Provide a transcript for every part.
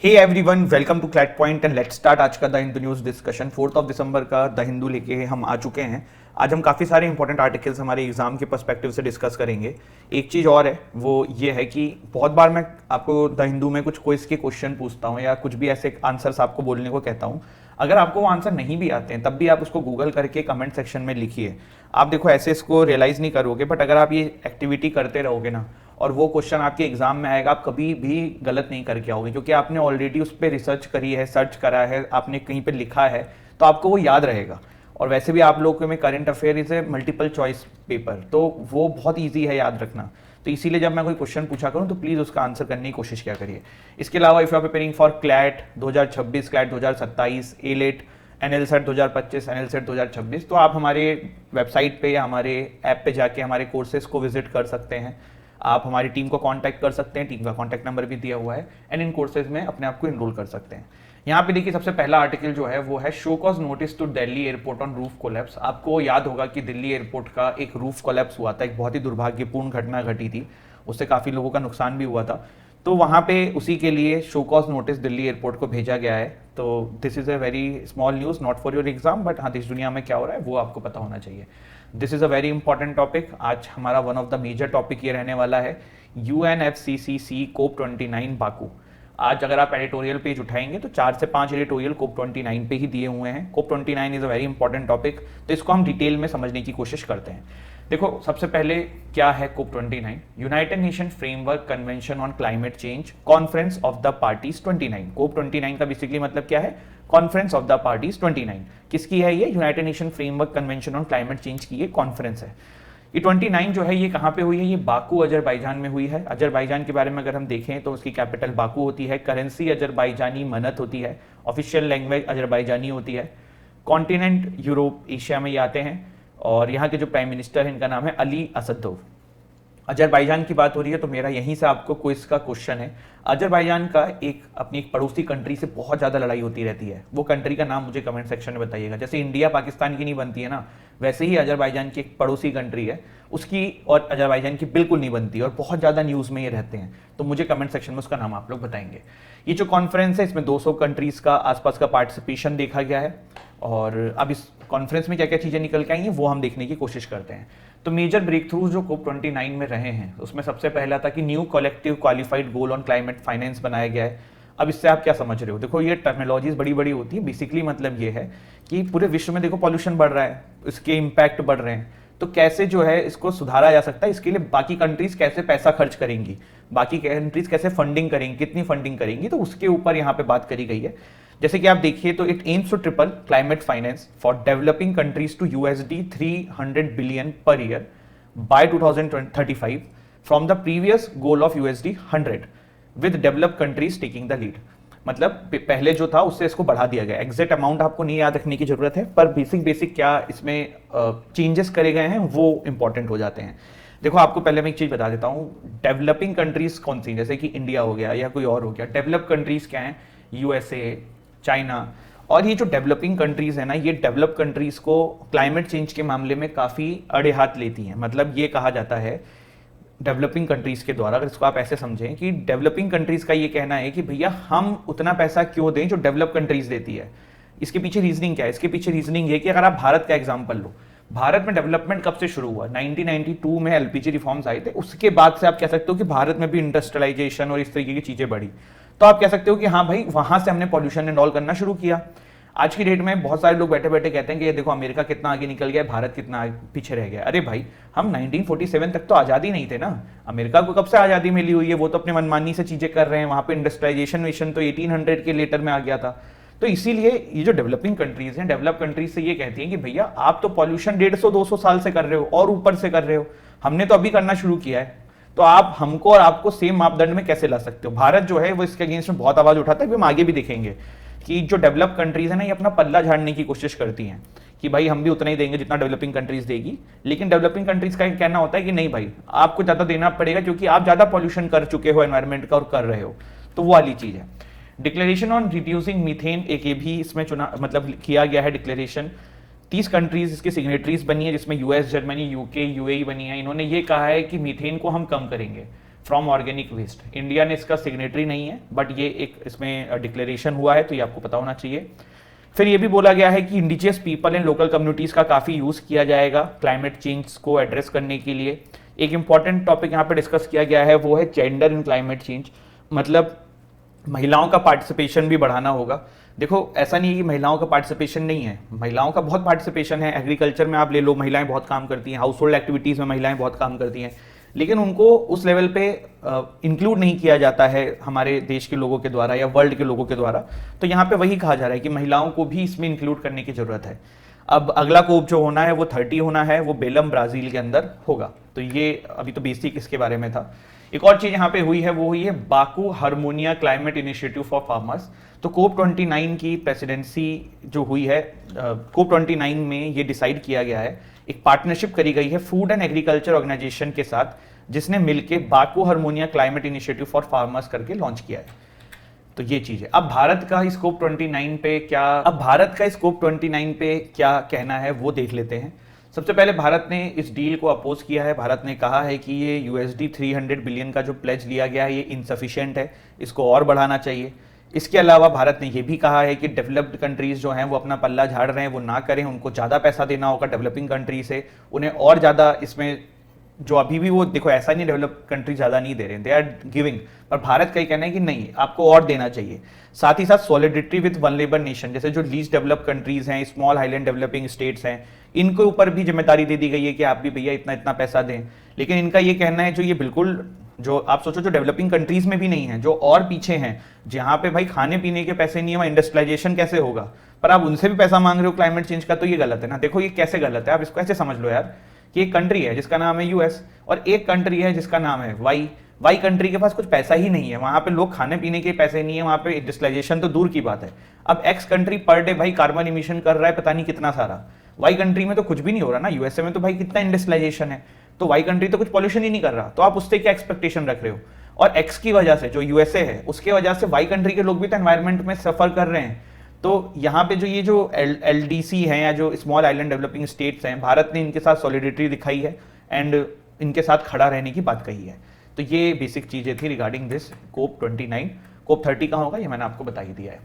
Hey everyone, welcome to CLAT point and let's start आज का the Hindu news discussion. 4 दिसंबर का द हिंदू लेके हम आ चुके हैं। आज हम काफ़ी सारे इंपॉर्टेंट आर्टिकल्स हमारे एग्जाम के पर्सपेक्टिव से डिस्कस करेंगे। एक चीज़ और है, वो ये है कि बहुत बार मैं आपको द हिंदू में कुछ क्विज के क्वेश्चन पूछता हूँ या कुछ भी ऐसे आंसर्स आपको बोलने को कहता हूँ। अगर आपको वो आंसर नहीं भी आते हैं तब भी आप उसको गूगल करके कमेंट सेक्शन में लिखिए। आप देखो ऐसे इसको रियलाइज़ नहीं करोगे, बट अगर आप ये एक्टिविटी करते रहोगे ना और वो क्वेश्चन आपके एग्जाम में आएगा, आप कभी भी गलत नहीं करके आओगे, क्योंकि आपने ऑलरेडी उस पर रिसर्च करी है, सर्च करा है, आपने कहीं पे लिखा है, तो आपको वो याद रहेगा। और वैसे भी आप लोगों में current affair is a multiple choice paper, तो वो बहुत ईजी है याद रखना। तो इसीलिए जब मैं कोई क्वेश्चन पूछा करूं तो प्लीज़ उसका आंसर करने की कोशिश क्या करिए। इसके अलावा if you are preparing for CLAT 2026, CLAT 2027, AILET, NLSAT 2025, NLSAT 2026, तो आप हमारे वेबसाइट पे या हमारे ऐप पे जाके हमारे कोर्सेज को विजिट कर सकते हैं। आप हमारी टीम को कांटेक्ट कर सकते हैं, टीम का कांटेक्ट नंबर भी दिया हुआ है, एंड इन कोर्सेज में अपने आप को इनरोल कर सकते हैं। यहाँ पे देखिए सबसे पहला आर्टिकल जो है वो है show cause notice to Delhi airport on roof collapse. आपको याद होगा कि दिल्ली एयरपोर्ट का एक रूफ कोलैप्स हुआ था, एक बहुत ही दुर्भाग्यपूर्ण घटना घटी थी, उससे काफ़ी लोगों का नुकसान भी हुआ था। तो वहाँ पे उसी के लिए show cause notice Delhi airport को भेजा गया है। तो this is a very small news, not for your exam, but हाँ देश दुनिया में क्या हो रहा है वो आपको पता होना चाहिए। This is a very important topic. आज हमारा one of the major topic ये रहने वाला है UNFCCC COP29 बाकू। आज अगर आप एडिटोरियल पेज उठाएंगे तो 4 से 5 एडिटोरियल COP29 पे ही दिए हुए हैं। COP29 is a very important topic, तो इसको हम डिटेल में समझने की कोशिश करते हैं। देखो सबसे पहले क्या है COP29? United nation framework convention on climate change, conference of the parties 29। COP29 का बेसिकली मतलब क्या है? Conference of the parties 29। किसकी है ये? United nation framework convention on climate change की ये कॉन्फ्रेंस है। ये 29 जो है ये कहाँ पे हुई है? ये बाकू अजरबैजान में हुई है। अजरबैजान के बारे में अगर हम देखें तो उसकी कैपिटल बाकू होती है, करेंसी अजरबैजानी मनत होती है, ऑफिशियल लैंग्वेज अजरबैजानी होती है। कॉन्टिनेंट यूरोप एशिया में ये आते हैं, और यहाँ के जो प्राइम मिनिस्टर हैं इनका नाम है अली असदोव। अजरबैजान की बात हो रही है तो मेरा यहीं से आपको क्विज का क्वेश्चन है। अजरबैजान का अपनी एक पड़ोसी कंट्री से बहुत ज़्यादा लड़ाई होती रहती है। वो कंट्री का नाम मुझे कमेंट सेक्शन में बताइएगा। जैसे इंडिया पाकिस्तान की नहीं बनती है ना, वैसे ही अजरबैजान की एक पड़ोसी कंट्री है, उसकी और अजरबैजान की बिल्कुल नहीं बनती, और बहुत ज़्यादा न्यूज़ में ये रहते हैं। तो मुझे कमेंट सेक्शन में उसका नाम आप लोग बताएंगे। ये जो कॉन्फ्रेंस है इसमें 200 कंट्रीज़ का आसपास का पार्टिसिपेशन देखा गया है, और अब इस कॉन्फ्रेंस में क्या क्या चीज़ें निकल के आई हैं वो हम देखने की कोशिश करते हैं। तो मेजर ब्रेक थ्रूज जो COP29 में रहे हैं उसमें सबसे पहला था कि new collective qualified goal on climate finance बनाया गया है। अब इससे आप क्या समझ रहे हो? देखो ये टर्मिनोलॉजीज बड़ी बड़ी होती है। बेसिकली मतलब ये है कि पूरे विश्व में देखो पॉल्यूशन बढ़ रहा है, इसके इम्पैक्ट बढ़ रहे हैं, तो कैसे जो है इसको सुधारा जा सकता है, इसके लिए बाकी कंट्रीज कैसे पैसा खर्च करेंगी, बाकी कंट्रीज कैसे फंडिंग करेंगी, कितनी फंडिंग करेंगी, तो उसके ऊपर यहाँ पे बात करी गई है। जैसे कि आप देखिए तो it aims to triple climate finance for developing countries to USD 300 billion per year by 2035 from the previous goal of USD 100, with developed countries taking the lead. मतलब पहले जो था उससे इसको बढ़ा दिया गया। एग्जैक्ट अमाउंट आपको नहीं याद रखने की जरूरत है, पर बेसिक क्या इसमें चेंजेस करे गए हैं वो इंपॉर्टेंट हो जाते हैं। देखो आपको पहले मैं एक चीज बता देता हूँ, डेवलपिंग कंट्रीज कौन सी, जैसे कि इंडिया हो गया या कोई और हो गया। डेवलप कंट्रीज क्या है? USA, China. और ये जो डेवलपिंग कंट्रीज है ना, ये डेवलप कंट्रीज को क्लाइमेट चेंज के मामले में काफ़ी अड़े हाथ लेती हैं। मतलब ये कहा जाता है डेवलपिंग कंट्रीज के द्वारा, अगर इसको आप ऐसे समझें कि डेवलपिंग कंट्रीज का ये कहना है कि भैया हम उतना पैसा क्यों दें जो डेवलप कंट्रीज देती है। इसके पीछे रीजनिंग क्या है? इसके पीछे रीजनिंग है कि अगर आप भारत का एग्जाम्पल लो, भारत में डेवलपमेंट कब से शुरू हुआ? 1992 में LPG रिफॉर्म्स आए थे। उसके बाद से आप कह सकते हो कि भारत में भी इंडस्ट्रियलाइजेशन और इस तरीके की चीजें बढ़ी। तो आप कह सकते हो कि हाँ भाई वहां से हमने पॉल्यूशन एंड ऑल करना शुरू किया। आज की डेट में बहुत सारे लोग बैठे बैठे कहते हैं कि ये देखो अमेरिका कितना आगे निकल गया, भारत कितना पीछे रह गया। अरे भाई हम 1947 तक तो आज़ादी नहीं थे ना। अमेरिका को कब से आज़ादी मिली हुई है? वो तो अपने मनमानी से चीज़ें कर रहे हैं। वहाँ पे इंडस्ट्रियलाइजेशन मिशन तो 1800 के लेटर में आ गया था। तो इसीलिए ये जो डेवलपिंग कंट्रीज हैं, डेवलप कंट्रीज से ये कहती हैं कि भैया आप तो पॉल्यूशन 150-200 साल से कर रहे हो और ऊपर से कर रहे हो, हमने तो अभी करना शुरू किया है, तो आप हमको और आपको सेम मापदंड में कैसे ला सकते हो? भारत जो है वो इसके अगेंस्ट में बहुत आवाज उठाता है। हम आगे भी देखेंगे कि जो डेवलप कंट्रीज है ना, ये अपना पल्ला झाड़ने की कोशिश करती हैं कि भाई हम भी उतना ही देंगे जितना डेवलपिंग कंट्रीज देगी। लेकिन डेवलपिंग कंट्रीज का कहना होता है कि नहीं भाई आपको ज्यादा देना पड़ेगा क्योंकि आप ज्यादा पॉल्यूशन कर चुके हो एनवायरमेंट का और कर रहे हो। तो वो वाली चीज है। डिक्लेरेशन ऑन रिड्यूसिंग मीथेन एक ये भी इसमें चुना मतलब किया गया है डिक्लेरेशन। 30 कंट्रीज इसकी सिग्नेटरीज बनी है, जिसमें US, जर्मनी, UK, UAE बनी है। इन्होंने ये कहा है कि मीथेन को हम कम करेंगे। From organic waste. इंडिया ने इसका सिग्नेटरी नहीं है, बट ये एक इसमें डिक्लेरेशन हुआ है, तो ये आपको पता होना चाहिए। फिर ये भी बोला गया है कि indigenous people and local communities का काफी यूज किया जाएगा क्लाइमेट चेंज को एड्रेस करने के लिए। एक इंपॉर्टेंट टॉपिक यहाँ पे डिस्कस किया गया है, वो है जेंडर इन क्लाइमेट चेंज, मतलब महिलाओं का पार्टिसिपेशन भी बढ़ाना होगा। देखो ऐसा नहीं है कि महिलाओं का पार्टिसिपेशन नहीं है, महिलाओं का बहुत पार्टिसिपेशन है। एग्रीकल्चर में आप ले लो, महिलाएं बहुत काम करती हैं, हाउस होल्ड एक्टिविटीज में महिलाएं बहुत काम करती हैं, लेकिन उनको उस लेवल पे इंक्लूड नहीं किया जाता है हमारे देश के लोगों के द्वारा या वर्ल्ड के लोगों के द्वारा। तो यहाँ पे वही कहा जा रहा है कि महिलाओं को भी इसमें इंक्लूड करने की जरूरत है। अब अगला कोप जो होना है वो 30 होना है, वो बेलम ब्राजील के अंदर होगा। तो ये अभी तो बेसिक इसके बारे में था। एक और चीज यहाँ पे हुई है, वो हुई है Baku Harmoniya climate initiative for farmers. तो कोप 29 की प्रेसिडेंसी जो हुई है, कोप 29 में ये डिसाइड किया गया है, एक पार्टनरशिप करी गई है फूड एंड एग्रीकल्चर ऑर्गेनाइजेशन के साथ, जिसने मिलके Baku Harmoniya climate initiative for farmers करके लॉन्च किया है। तो ये चीज है। अब भारत का स्कोप 29 पे क्या कहना है वो देख लेते हैं। सबसे पहले भारत ने इस डील को अपोज किया है। भारत ने कहा है कि ये USD 300 बिलियन का जो प्लेज लिया गया है ये इनसफिशिएंट है, इसको और बढ़ाना चाहिए। इसके अलावा भारत ने ये भी कहा है कि डेवलप्ड कंट्रीज जो हैं वो अपना पल्ला झाड़ रहे हैं, वो ना करें, उनको ज़्यादा पैसा देना होगा डेवलपिंग कंट्री से, उन्हें और ज़्यादा इसमें जो अभी भी वो देखो ऐसा नहीं डेवलप कंट्री ज़्यादा नहीं दे रहे हैं, दे आर गिविंग, पर भारत का ही कहना है कि नहीं आपको और देना चाहिए। साथ ही साथ सॉलिडिटी विद वनरेबल नेशन, जैसे जो लीस्ट डेवलप कंट्रीज हैं, स्मॉल आइलैंड डेवलपिंग स्टेट्स हैं, इनके ऊपर भी जिम्मेदारी दे दी गई है कि आप भी भैया इतना इतना पैसा दें। लेकिन इनका ये कहना है जो ये बिल्कुल जो आप सोचो जो डेवलपिंग कंट्रीज में भी नहीं है, जो और पीछे हैं, जहां पे भाई खाने पीने के पैसे नहीं है, वहां इंडस्ट्रियलाइजेशन कैसे होगा, पर आप उनसे भी पैसा मांग रहे हो क्लाइमेट चेंज का, तो ये गलत है ना। देखो ये कैसे गलत है, आप इसको ऐसे समझ लो यार कि एक कंट्री है जिसका नाम है US और एक कंट्री है जिसका नाम है वाई कंट्री के पास कुछ पैसा ही नहीं है, वहां पे लोग खाने पीने के पैसे नहीं है, वहां पे इंडस्ट्रियलाइजेशन तो दूर की बात है। अब एक्स कंट्री पर डे भाई कार्बन इमिशन कर रहा है पता नहीं कितना सारा, वाई कंट्री में तो कुछ भी नहीं हो रहा ना, USA में तो भाई कितना इंडस्ट्रियलाइजेशन है, तो वाई कंट्री तो कुछ पॉल्यूशन ही नहीं कर रहा, तो आप उससे क्या एक्सपेक्टेशन रख रहे हो। और एक्स की वजह से जो USA है उसके वजह से वाई कंट्री के लोग भी तो एनवायरमेंट में सफर कर रहे हैं। तो यहाँ पे जो ये जो LDC हैं या जो स्मॉल आइलैंड डेवलपिंग स्टेट्स हैं, भारत ने इनके साथ सॉलिडिटी दिखाई है एंड इनके साथ खड़ा रहने की बात कही है। तो ये बेसिक चीजें थी रिगार्डिंग दिस कोप 29। कोप 30 कहाँ होगा ये मैंने आपको बता ही दिया है।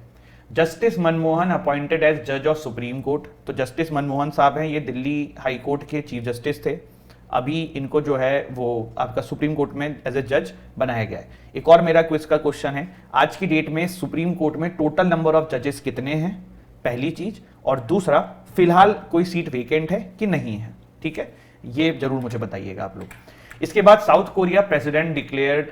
जस्टिस मनमोहन अपॉइंटेड एज जज ऑफ सुप्रीम कोर्ट। तो जस्टिस मनमोहन साहब हैं, ये दिल्ली हाई कोर्ट के चीफ जस्टिस थे, अभी इनको जो है वो आपका सुप्रीम कोर्ट में एज ए जज बनाया गया है। एक और मेरा क्विज का क्वेश्चन है, आज की डेट में सुप्रीम कोर्ट में टोटल नंबर ऑफ जजेस कितने हैं, पहली चीज, और दूसरा फिलहाल कोई सीट वेकेंट है कि नहीं है, ठीक है, ये जरूर मुझे बताइएगा आप लोग। इसके बाद south Korea president declared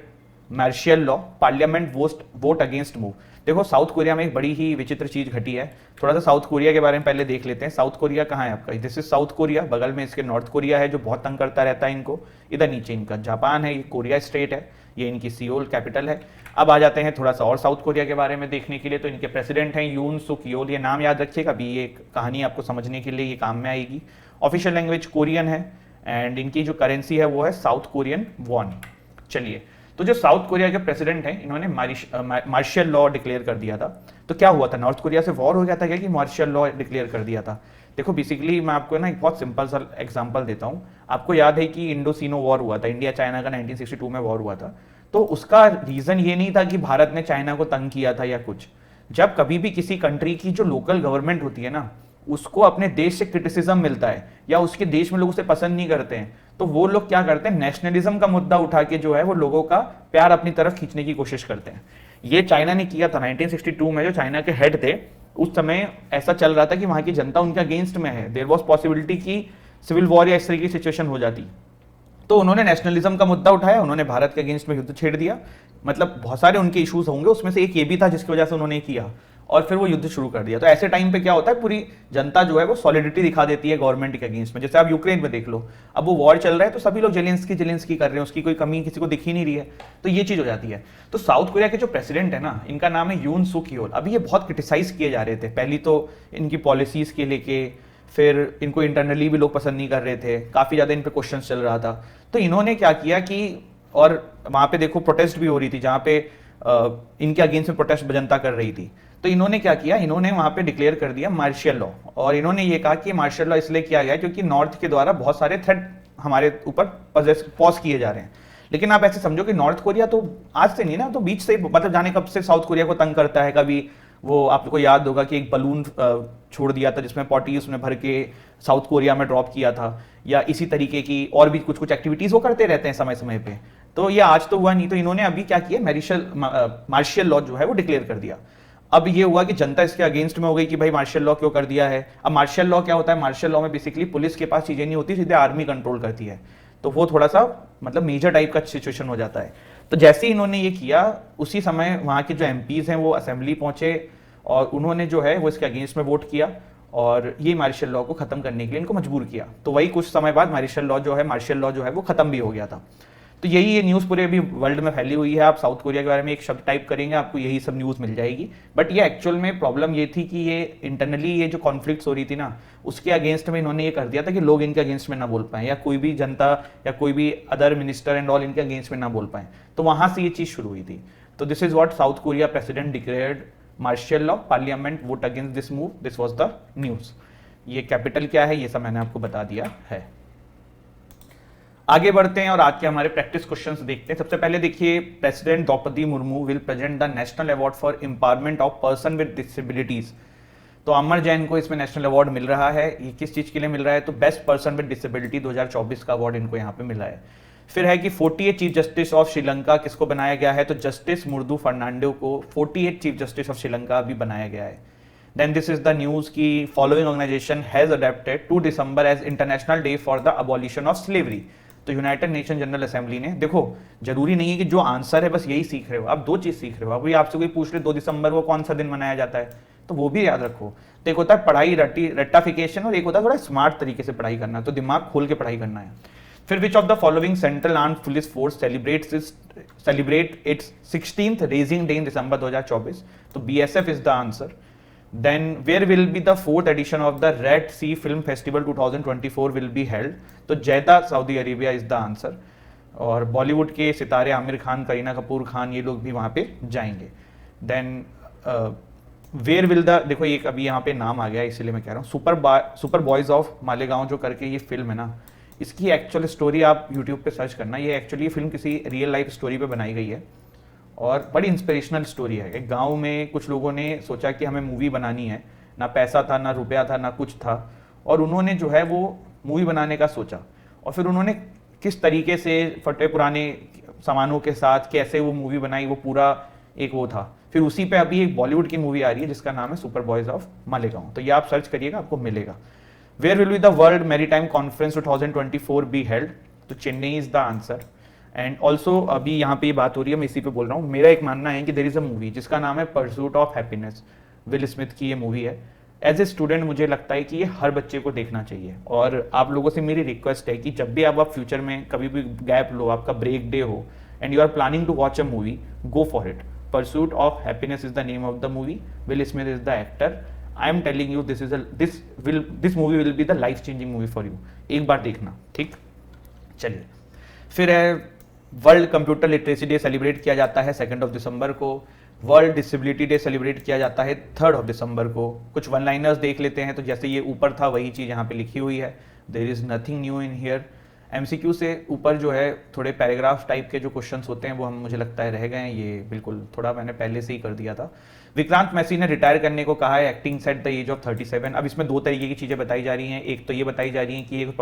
martial law, parliament vote against move. देखो साउथ कोरिया में एक बड़ी ही विचित्र चीज घटी है, थोड़ा सा साउथ कोरिया के बारे में पहले देख लेते हैं। साउथ कोरिया कहाँ है आपका, दिस इज साउथ कोरिया, बगल में इसके नॉर्थ कोरिया है जो बहुत तंग करता रहता है इनको, इधर नीचे इनका जापान है, ये कोरिया स्टेट है, ये इनकी सियोल कैपिटल है। अब आ जाते हैं थोड़ा सा और साउथ कोरिया के बारे में देखने के लिए, तो इनके प्रेसिडेंट हैं यून सुक योल, ये नाम याद रखिएगा, अभी ये कहानी आपको समझने के लिए ये काम में आएगी। ऑफिशियल लैंग्वेज कोरियन है एंड इनकी जो करेंसी है वो है साउथ कोरियन वॉन। चलिए, तो जो साउथ कोरिया के प्रेसिडेंट हैं इन्होंने मार्शियल लॉ डिक्लेयर कर दिया था। तो क्या हुआ था, नॉर्थ कोरिया से वॉर हो गया था क्या कि मार्शियल लॉ डिक्लेयर कर दिया था। देखो बेसिकली मैं आपको ना एक बहुत सिंपल सा एग्जांपल देता हूँ। आपको याद है कि इंडो-सीनो वॉर हुआ था, इंडिया चाइना का 1962 में वॉर हुआ था। तो उसका रीजन ये नहीं था कि भारत ने चाइना को तंग किया था या कुछ। जब कभी भी किसी कंट्री की जो लोकल गवर्नमेंट होती है ना, उसको अपने देश से क्रिटिसिज्म मिलता है या उसके देश में लोग उसे पसंद नहीं करते हैं, तो वो लोग क्या करते हैं, नेशनलिज्म का मुद्दा उठा के जो है वो लोगों का प्यार अपनी तरफ खींचने की कोशिश करते हैं। ये चाइना ने किया था 1962 में, जो चाइना के हेड थे उस समय ऐसा चल रहा था कि वहां की जनता उनके अगेंस्ट में है, देयर वाज पॉसिबिलिटी की सिविल वॉर या इस तरह की सिचुएशन हो जाती। तो उन्होंने नेशनलिज्म का मुद्दा उठाया, उन्होंने भारत के अगेंस्ट में युद्ध छेड़ दिया। मतलब बहुत सारे उनके इश्यूज होंगे, उसमें से एक ये भी था जिसकी वजह से उन्होंने किया, और फिर वो युद्ध शुरू कर दिया। तो ऐसे टाइम पे क्या होता है, पूरी जनता जो है वो सॉलिडिटी दिखा देती है गवर्नमेंट के अगेंस्ट में। जैसे आप यूक्रेन में देख लो, अब वो वॉर चल रहा है तो सभी लोग जेलेंस्की कर रहे हैं, उसकी कोई कमी किसी को दिख ही नहीं रही है, तो ये चीज हो जाती है। तो साउथ कोरिया के जो प्रेसिडेंट है ना, इनका नाम है यून सुक योल। अभी ये बहुत क्रिटिसाइज किए जा रहे थे, पहली तो इनकी पॉलिसीज के लेके, फिर इनको इंटरनली भी लोग पसंद नहीं कर रहे थे, काफी ज्यादा इन पे क्वेश्चन चल रहा था। तो इन्होंने क्या किया कि, और वहां पे देखो प्रोटेस्ट भी हो रही थी, जहां पे इनके अगेंस्ट में प्रोटेस्ट जनता कर रही थी। तो इन्होंने क्या किया, इन्होंने वहां पे डिक्लेयर कर दिया मार्शियल लॉ, और इन्होंने ये कहा कि मार्शियल लॉ इसलिए किया गया क्योंकि नॉर्थ के द्वारा बहुत सारे थ्रेट हमारे ऊपर पॉज किए जा रहे हैं। लेकिन आप ऐसे समझो कि नॉर्थ कोरिया तो आज से नहीं ना, तो बीच से मतलब जाने कब से साउथ कोरिया को तंग करता है। कभी वो आपको याद होगा कि एक बलून छोड़ दिया था जिसमें पॉटी उसने भर के साउथ कोरिया में ड्रॉप किया था, या इसी तरीके की और भी कुछ कुछ एक्टिविटीज वो करते रहते हैं समय समय पे। तो ये आज तो हुआ नहीं, तो इन्होंने अभी क्या किया, मार्शियल लॉ जो है वो डिक्लेयर कर दिया। अब ये हुआ कि जनता इसके अगेंस्ट में हो गई कि भाई मार्शियल लॉ क्यों कर दिया है। अब मार्शियल लॉ क्या होता है, मार्शियल लॉ में बेसिकली पुलिस के पास चीजें नहीं होती, सीधे आर्मी कंट्रोल करती है, तो वो थोड़ा सा मतलब मेजर टाइप का सिचुएशन हो जाता है। तो जैसे ही इन्होंने ये किया, उसी समय वहाँ के जो एमपीज हैं वो असेंबली पहुंचे और उन्होंने जो है वो इसके अगेंस्ट में वोट किया और ये मार्शियल लॉ को खत्म करने के लिए इनको मजबूर किया। तो वही कुछ समय बाद मार्शियल लॉ जो है वो खत्म भी हो गया था। तो यही ये न्यूज़ पूरे अभी वर्ल्ड में फैली हुई है। आप साउथ कोरिया के बारे में एक शब्द टाइप करेंगे आपको यही सब न्यूज़ मिल जाएगी। बट ये एक्चुअल में प्रॉब्लम ये थी कि ये इंटरनली ये जो कॉन्फ्लिक्ट्स हो रही थी ना, उसके अगेंस्ट में इन्होंने ये कर दिया था कि लोग इनके अगेंस्ट में ना बोल पाए, या कोई भी जनता या कोई भी अदर मिनिस्टर एंड ऑल इनके अगेंस्ट में ना बोल पाए। तो वहां से ये चीज़ शुरू हुई थी। तो this is what south Korea president declared martial law, parliament vote against this move, this was the news. ये कैपिटल क्या है ये सब मैंने आपको बता दिया है। आगे बढ़ते हैं और आज के हमारे प्रैक्टिस क्वेश्चंस देखते हैं। सबसे पहले देखिए, president Draupadi Murmu will present the national award for empowerment of person with disabilities. तो अमर जैन को इसमें नेशनल अवार्ड मिल रहा है। ये किस चीज के लिए मिल रहा है, तो बेस्ट पर्सन विद डिसेबिलिटी 2024 का अवार्ड इनको यहाँ पे मिला है। फिर है कि 48 चीफ जस्टिस ऑफ श्रीलंका किसको बनाया गया है, तो जस्टिस मुर्दू फर्नांडो को 48 चीफ जस्टिस ऑफ श्रीलंका भी बनाया गया है। Then this is the news कि following organization has adopted 2 December as International Day for the Abolition of Slavery। तो यूनाइटेड नेशन जनरल असेंबली ने, देखो जरूरी नहीं है कि जो आंसर है बस यही सीख रहे हो, आप दो चीज सीख रहे हो। अभी आपसे कोई पूछ ले 2 दिसंबर को कौन सा दिन मनाया जाता है, तो वो भी याद रखो। तो एक होता है पढ़ाई रट्टाफिकेशन और एक होता है थोड़ा स्मार्ट तरीके से पढ़ाई करना, तो दिमाग खोल के पढ़ाई करना है। फिर which of the following central armed police force celebrate its 16th raising day in December 2024, तो BSF is the answer. Then where will be the 4th edition of the Red Sea Film Festival 2024 will be held? तो जैदा Saudi Arabia is the answer. और बॉलीवुड के सितारे आमिर खान, करीना कपूर खान, ये लोग भी वहाँ पे जाएंगे। देन वेयर विल द, देखो एक अभी यहाँ पे नाम आ गया इसलिए मैं कह रहा हूँ, सुपर बॉयज ऑफ मालेगांव जो करके ये फिल्म है ना, इसकी एक्चुअल स्टोरी आप यूट्यूब पे सर्च करना। ये एक्चुअली फिल्म किसी रियल लाइफ स्टोरी पे बनाई गई है और बड़ी इंस्पिरेशनल स्टोरी है। एक गांव में कुछ लोगों ने सोचा कि हमें मूवी बनानी है, ना पैसा था ना रुपया था ना कुछ था, और उन्होंने जो है वो मूवी बनाने का सोचा। और फिर उन्होंने किस तरीके से फटे पुराने सामानों के साथ कैसे वो मूवी बनाई, वो पूरा एक वो था। फिर उसी पे अभी एक बॉलीवुड की मूवी आ रही है जिसका नाम है सुपर बॉयज ऑफ मालेगांव, तो ये आप सर्च करिएगा आपको मिलेगा। Where will be the world maritime conference 2024 be held, तो Chennai is the answer. And also अभी यहाँ पे ये बात हो रही है, मैं इसी पे बोल रहा हूँ। मेरा एक मानना है कि देयर इज अ मूवी जिसका नाम है pursuit of happiness, will Smith की ये मूवी है। एज ए स्टूडेंट मुझे लगता है कि ये हर बच्चे को देखना चाहिए, और आप लोगों से मेरी रिक्वेस्ट है कि जब भी आप फ्यूचर में कभी भी गैप लो, आपका ब्रेक डे हो and you are planning to watch a movie, go for it. Pursuit of happiness is the name of the movie, Will Smith is the actor. I am telling you this movie will be the life changing movie for you, एक बार देखना, ठीक। चलिए, फिर है world computer literacy day celebrate किया जाता है 2 दिसंबर को। वर्ल्ड डिसेबिलिटी डे सेलिब्रेट किया जाता है 3 दिसंबर को। कुछ वन लाइनर्स देख लेते हैं, तो जैसे ये ऊपर था वही चीज़ यहाँ पे लिखी हुई है, there is nothing new in here. MCQ से ऊपर जो है थोड़े पैराग्राफ टाइप के जो क्वेश्चंस होते हैं वो हम मुझे लगता है रह गए हैं, ये बिल्कुल थोड़ा मैंने पहले से ही कर दिया था। विक्रांत मैसी ने रिटायर करने को कहा है, acting set the age of 37। अब इसमें 2 तरीके की चीज़ें बताई जा रही हैं। एक तो ये बताई जा रही है कि ये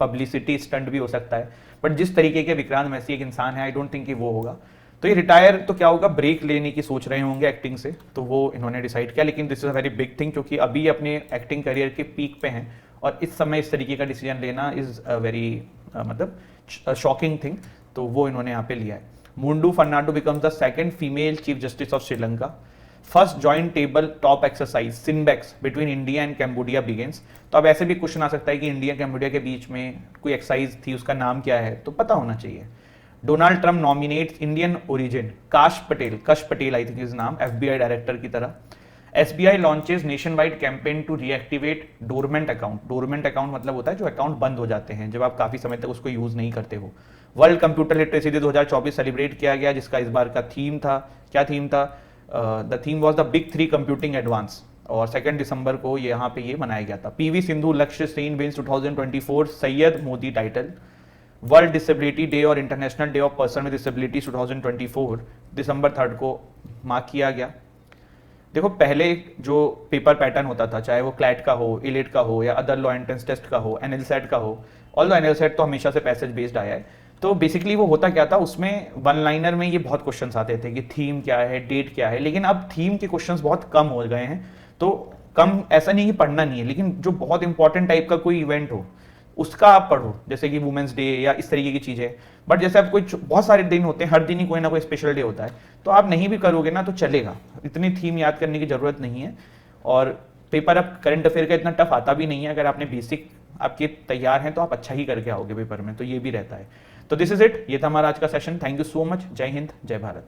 पब्लिसिटी स्टंट भी हो सकता है, बट जिस तरीके के विक्रांत मैसी एक इंसान है, आई डोंट थिंक कि वो होगा। तो ये रिटायर तो क्या होगा, ब्रेक लेने की सोच रहे होंगे एक्टिंग से, तो वो इन्होंने डिसाइड किया। लेकिन this is a very big thing, क्योंकि अभी अपने एक्टिंग करियर के पीक पे हैं और इस समय इस तरीके का डिसीजन लेना इज अ वेरी मतलब शॉकिंग थिंग, तो वो इन्होंने यहाँ पे लिया है। Murdu Fernando becomes the 2nd female chief justice of Sri Lanka. First joint table top exercise SINBEX between India and Cambodia begins. तो अब ऐसे भी क्वेश्चन आ सकता है कि इंडिया कैम्बोडिया के बीच में कोई एक्सरसाइज थी, उसका नाम क्या है, तो पता होना चाहिए। Donald Trump nominates Indian origin Kash Patel I think is नाम, एफबीआई डायरेक्टर की तरह। SBI launches nationwide campaign to reactivate dormant account. Dormant account मतलब होता है जो अकाउंट बंद हो जाते हैं जब आप काफी समय तक उसको यूज नहीं करते हो। World computer literacy day 2024 celebrate किया गया, जिसका इस बार का थीम था, क्या थीम था, the theme was the big 3 computing advance, और 2 दिसंबर को यहाँ पे ये मनाया गया था। P V Sindhu Lakshya Sen wins 2024 Syed Modi title. World disability day और international day of person with disability 2024 दिसंबर 3 को मार्क किया गया। देखो पहले जो पेपर पैटर्न होता था, चाहे वो क्लैट का हो, इलेट का हो या अदर लॉ एंट्रेंस टेस्ट का हो, एनएलसेट का हो, ऑल्दो एनएलसेट तो हमेशा से पैसेज बेस्ड आया है, तो बेसिकली वो होता क्या था, उसमें वन लाइनर में ये बहुत क्वेश्चंस आते थे कि थीम क्या है, डेट क्या है, लेकिन अब थीम के क्वेश्चंस बहुत कम हो गए हैं। तो कम ऐसा नहीं कि पढ़ना नहीं है, लेकिन जो बहुत इंपॉर्टेंट टाइप का कोई इवेंट हो उसका आप पढ़ो, जैसे कि वुमेंस डे या इस तरीके की चीजें। बट जैसे आप कोई बहुत सारे दिन होते हैं, हर दिन ही कोई ना कोई स्पेशल डे होता है, तो आप नहीं भी करोगे ना तो चलेगा, इतनी थीम याद करने की जरूरत नहीं है। और पेपर अब करंट अफेयर का इतना टफ आता भी नहीं है, अगर आपने बेसिक आपके तैयार हैं तो आप अच्छा ही करके आओगे पेपर में, तो ये भी रहता है। तो दिस इज इट, ये था हमारा आज का session. Thank you so much. जय हिंद, जय भारत।